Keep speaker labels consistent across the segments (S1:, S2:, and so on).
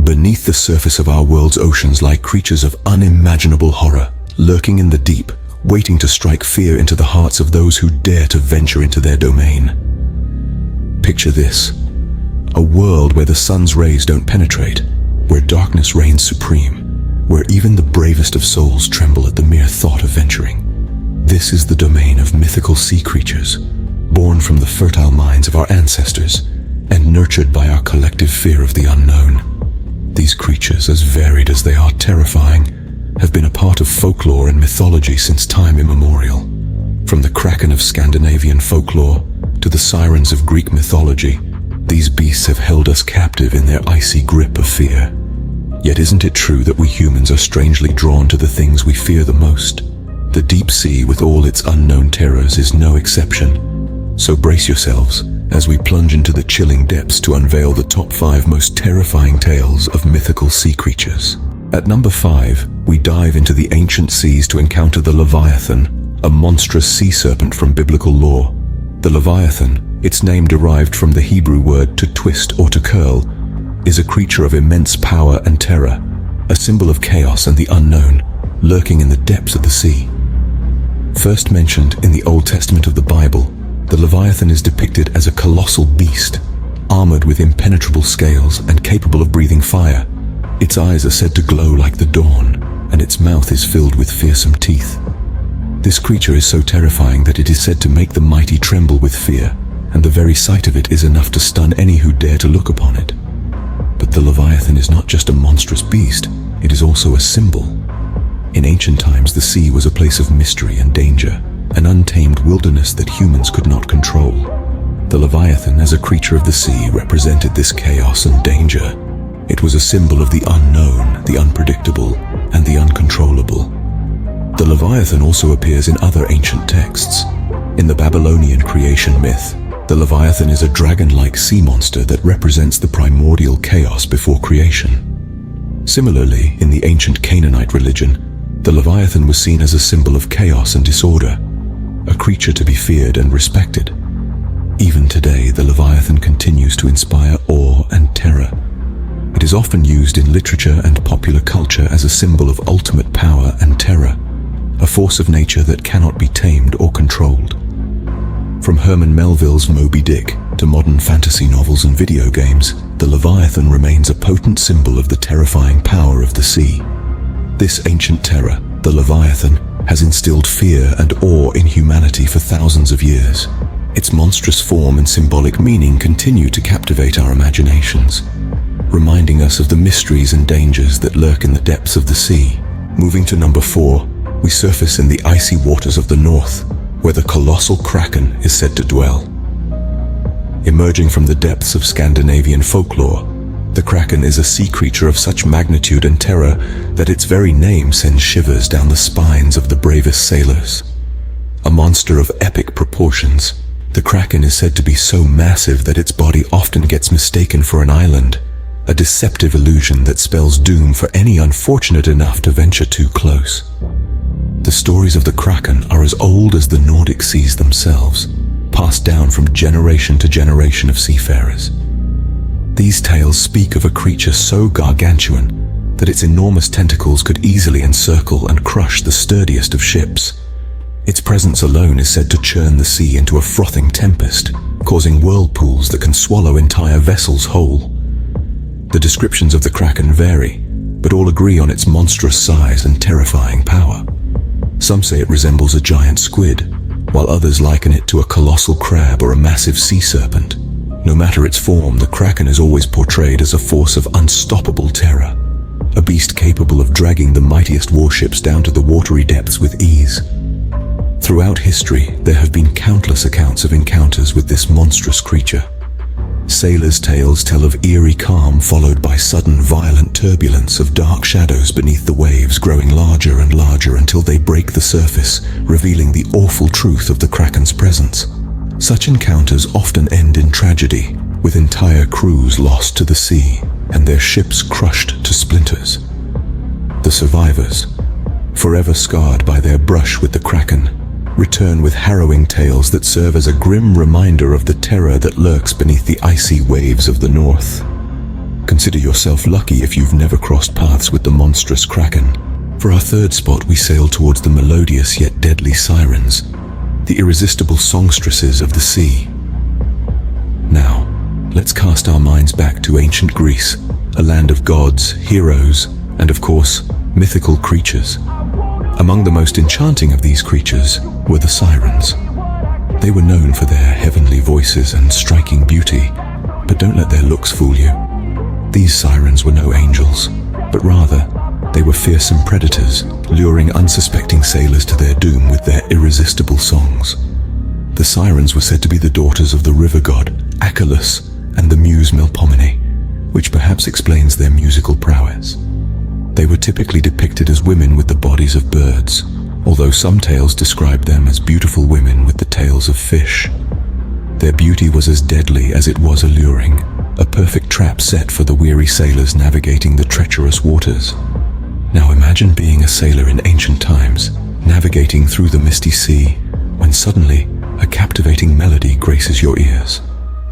S1: Beneath the surface of our world's oceans lie creatures of unimaginable horror, lurking in the deep, waiting to strike fear into the hearts of those who dare to venture into their domain. Picture this: a world where the sun's rays don't penetrate, where darkness reigns supreme, where even the bravest of souls tremble at the mere thought of venturing. This is the domain of mythical sea creatures, born from the fertile minds of our ancestors and nurtured by our collective fear of the unknown. These creatures, as varied as they are terrifying, have been a part of folklore and mythology since time immemorial. From the Kraken of Scandinavian folklore to the Sirens of Greek mythology, these beasts have held us captive in their icy grip of fear. Yet isn't it true that we humans are strangely drawn to the things we fear the most? The deep sea, with all its unknown terrors, is no exception. So brace yourselves as we plunge into the chilling depths to unveil the top 5 most terrifying tales of mythical sea creatures. At number 5, we dive into the ancient seas to encounter the Leviathan, a monstrous sea serpent from biblical lore. The Leviathan, its name derived from the Hebrew word to twist or to curl, is a creature of immense power and terror, a symbol of chaos and the unknown, lurking in the depths of the sea. First mentioned in the Old Testament of the Bible, the Leviathan is depicted as a colossal beast, armored with impenetrable scales and capable of breathing fire. Its eyes are said to glow like the dawn, and its mouth is filled with fearsome teeth. This creature is so terrifying that it is said to make the mighty tremble with fear, and the very sight of it is enough to stun any who dare to look upon it. But the Leviathan is not just a monstrous beast, it is also a symbol. In ancient times, the sea was a place of mystery and danger, an untamed wilderness that humans could not control. The Leviathan, as a creature of the sea, represented this chaos and danger. It was a symbol of the unknown, the unpredictable, and the uncontrollable. The Leviathan also appears in other ancient texts. In the Babylonian creation myth, the Leviathan is a dragon-like sea monster that represents the primordial chaos before creation. Similarly, in the ancient Canaanite religion, the Leviathan was seen as a symbol of chaos and disorder, a creature to be feared and respected. Even today, the Leviathan continues to inspire awe and terror. It is often used in literature and popular culture as a symbol of ultimate power and terror, a force of nature that cannot be tamed or controlled. From Herman Melville's Moby Dick to modern fantasy novels and video games, the Leviathan remains a potent symbol of the terrifying power of the sea. This ancient terror, the Leviathan, has instilled fear and awe in humanity for thousands of years. Its monstrous form and symbolic meaning continue to captivate our imaginations, reminding us of the mysteries and dangers that lurk in the depths of the sea. Moving to number 4, we surface in the icy waters of the north, where the colossal Kraken is said to dwell. Emerging from the depths of Scandinavian folklore, the Kraken is a sea creature of such magnitude and terror that its very name sends shivers down the spines of the bravest sailors. A monster of epic proportions, the Kraken is said to be so massive that its body often gets mistaken for an island, a deceptive illusion that spells doom for any unfortunate enough to venture too close. The stories of the Kraken are as old as the Nordic seas themselves, passed down from generation to generation of seafarers. These tales speak of a creature so gargantuan that its enormous tentacles could easily encircle and crush the sturdiest of ships. Its presence alone is said to churn the sea into a frothing tempest, causing whirlpools that can swallow entire vessels whole. The descriptions of the Kraken vary, but all agree on its monstrous size and terrifying power. Some say it resembles a giant squid, while others liken it to a colossal crab or a massive sea serpent. No matter its form, the Kraken is always portrayed as a force of unstoppable terror, a beast capable of dragging the mightiest warships down to the watery depths with ease. Throughout history, there have been countless accounts of encounters with this monstrous creature. Sailors' tales tell of eerie calm followed by sudden violent turbulence, of dark shadows beneath the waves growing larger and larger until they break the surface, revealing the awful truth of the Kraken's presence. Such encounters often end in tragedy, with entire crews lost to the sea and their ships crushed to splinters. The survivors, forever scarred by their brush with the Kraken, return with harrowing tales that serve as a grim reminder of the terror that lurks beneath the icy waves of the north. Consider yourself lucky if you've never crossed paths with the monstrous Kraken. For our third spot, we sail towards the melodious yet deadly Sirens, the irresistible songstresses of the sea. Now, let's cast our minds back to ancient Greece, a land of gods, heroes, and of course, mythical creatures. Among the most enchanting of these creatures were the Sirens. They were known for their heavenly voices and striking beauty, but don't let their looks fool you. These Sirens were no angels, but rather, they were fearsome predators, luring unsuspecting sailors to their doom with their irresistible songs. The Sirens were said to be the daughters of the river god, Achelous, and the muse Melpomene, which perhaps explains their musical prowess. They were typically depicted as women with the bodies of birds, although some tales describe them as beautiful women with the tails of fish. Their beauty was as deadly as it was alluring, a perfect trap set for the weary sailors navigating the treacherous waters. Now imagine being a sailor in ancient times, navigating through the misty sea, when suddenly a captivating melody graces your ears.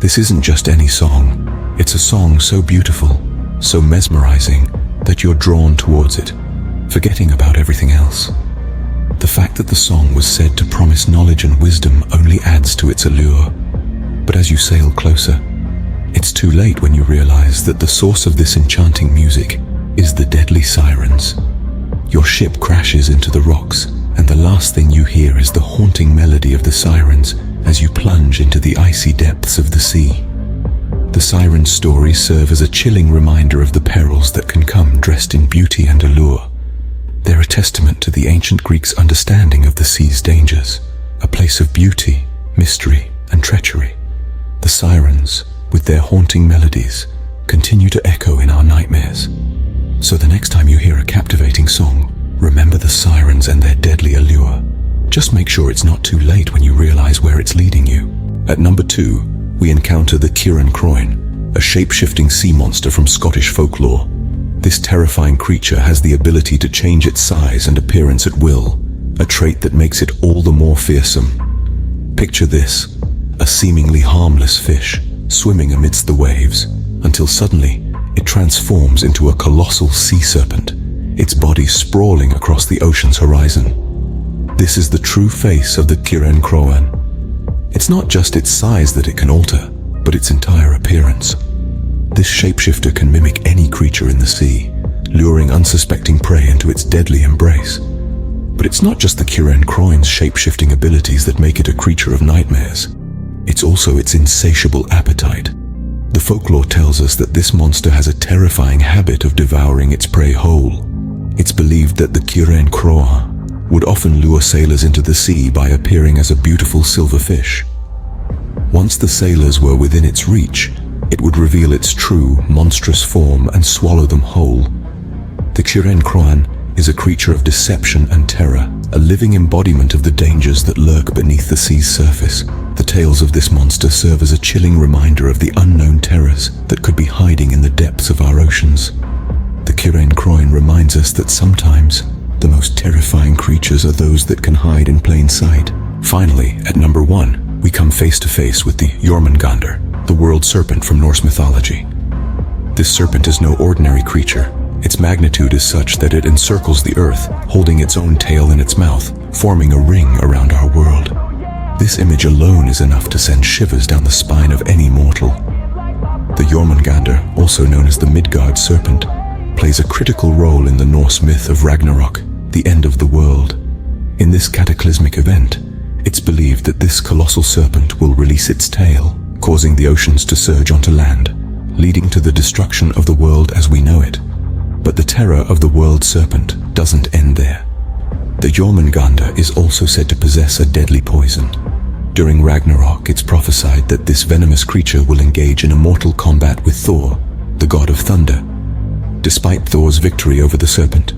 S1: This isn't just any song, it's a song so beautiful, so mesmerizing, that you're drawn towards it, forgetting about everything else. The fact that the song was said to promise knowledge and wisdom only adds to its allure. But as you sail closer, it's too late when you realize that the source of this enchanting music is the deadly Sirens. Your ship crashes into the rocks, and the last thing you hear is the haunting melody of the Sirens as you plunge into the icy depths of the sea. The Sirens' stories serve as a chilling reminder of the perils that can come dressed in beauty and allure. They're a testament to the ancient Greeks' understanding of the sea's dangers, a place of beauty, mystery, and treachery. The Sirens, with their haunting melodies, continue to echo in our nightmares. So the next time you hear a captivating song, remember the Sirens and their deadly allure. Just make sure it's not too late when you realize where it's leading you. At number 2, we encounter the Kraken, a shape-shifting sea monster from Scottish folklore. This terrifying creature has the ability to change its size and appearance at will, a trait that makes it all the more fearsome. Picture this, a seemingly harmless fish, swimming amidst the waves, until suddenly it transforms into a colossal sea serpent, its body sprawling across the ocean's horizon. This is the true face of the Kraken. It's not just its size that it can alter, but its entire appearance. This shapeshifter can mimic any creature in the sea, luring unsuspecting prey into its deadly embrace. But it's not just the Kraken's shape-shifting abilities that make it a creature of nightmares. It's also its insatiable appetite. The folklore tells us that this monster has a terrifying habit of devouring its prey whole. It's believed that the Kraken would often lure sailors into the sea by appearing as a beautiful silver fish. Once the sailors were within its reach, it would reveal its true, monstrous form and swallow them whole. The Kraken is a creature of deception and terror, a living embodiment of the dangers that lurk beneath the sea's surface. The tales of this monster serve as a chilling reminder of the unknown terrors that could be hiding in the depths of our oceans. The Kraken reminds us that sometimes the most terrifying creatures are those that can hide in plain sight. Finally, at number 1, we come face to face with the Jormungandr, the world serpent from Norse mythology. This serpent is no ordinary creature. Its magnitude is such that it encircles the earth, holding its own tail in its mouth, forming a ring around our world. This image alone is enough to send shivers down the spine of any mortal. The Jormungandr, also known as the Midgard serpent, plays a critical role in the Norse myth of Ragnarok, the end of the world. In this cataclysmic event, it's believed that this colossal serpent will release its tail, causing the oceans to surge onto land, leading to the destruction of the world as we know it. But the terror of the world serpent doesn't end there. The Jormungandr is also said to possess a deadly poison. During Ragnarok, it's prophesied that this venomous creature will engage in a mortal combat with Thor, the god of thunder. Despite Thor's victory over the serpent,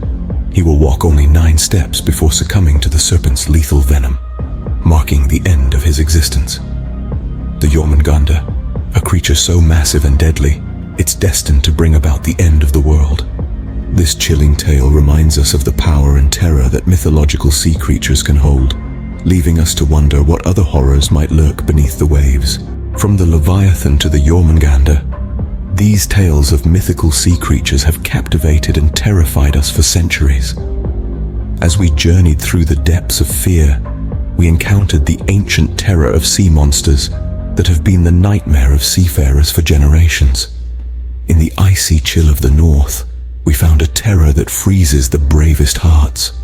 S1: he will walk only 9 steps before succumbing to the serpent's lethal venom, marking the end of his existence. The Jormungandr, a creature so massive and deadly, it's destined to bring about the end of the world. This chilling tale reminds us of the power and terror that mythological sea creatures can hold, leaving us to wonder what other horrors might lurk beneath the waves. From the Leviathan to the Jormungandr, These tales of mythical sea creatures have captivated and terrified us for centuries. As we journeyed through the depths of fear, we encountered the ancient terror of sea monsters that have been the nightmare of seafarers for generations. In the icy chill of the north, we found a terror that freezes the bravest hearts.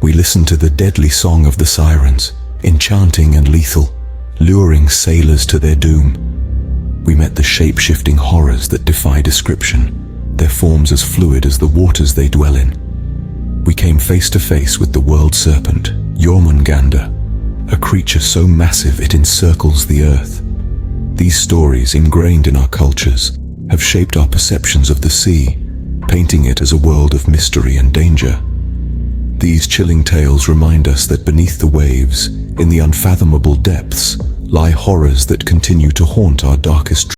S1: We listened to the deadly song of the Sirens, enchanting and lethal, luring sailors to their doom. We met the shape-shifting horrors that defy description, their forms as fluid as the waters they dwell in. We came face to face with the world serpent, Jormungandr, a creature so massive it encircles the earth. These stories, ingrained in our cultures, have shaped our perceptions of the sea, painting it as a world of mystery and danger. These chilling tales remind us that beneath the waves, in the unfathomable depths, lie horrors that continue to haunt our darkest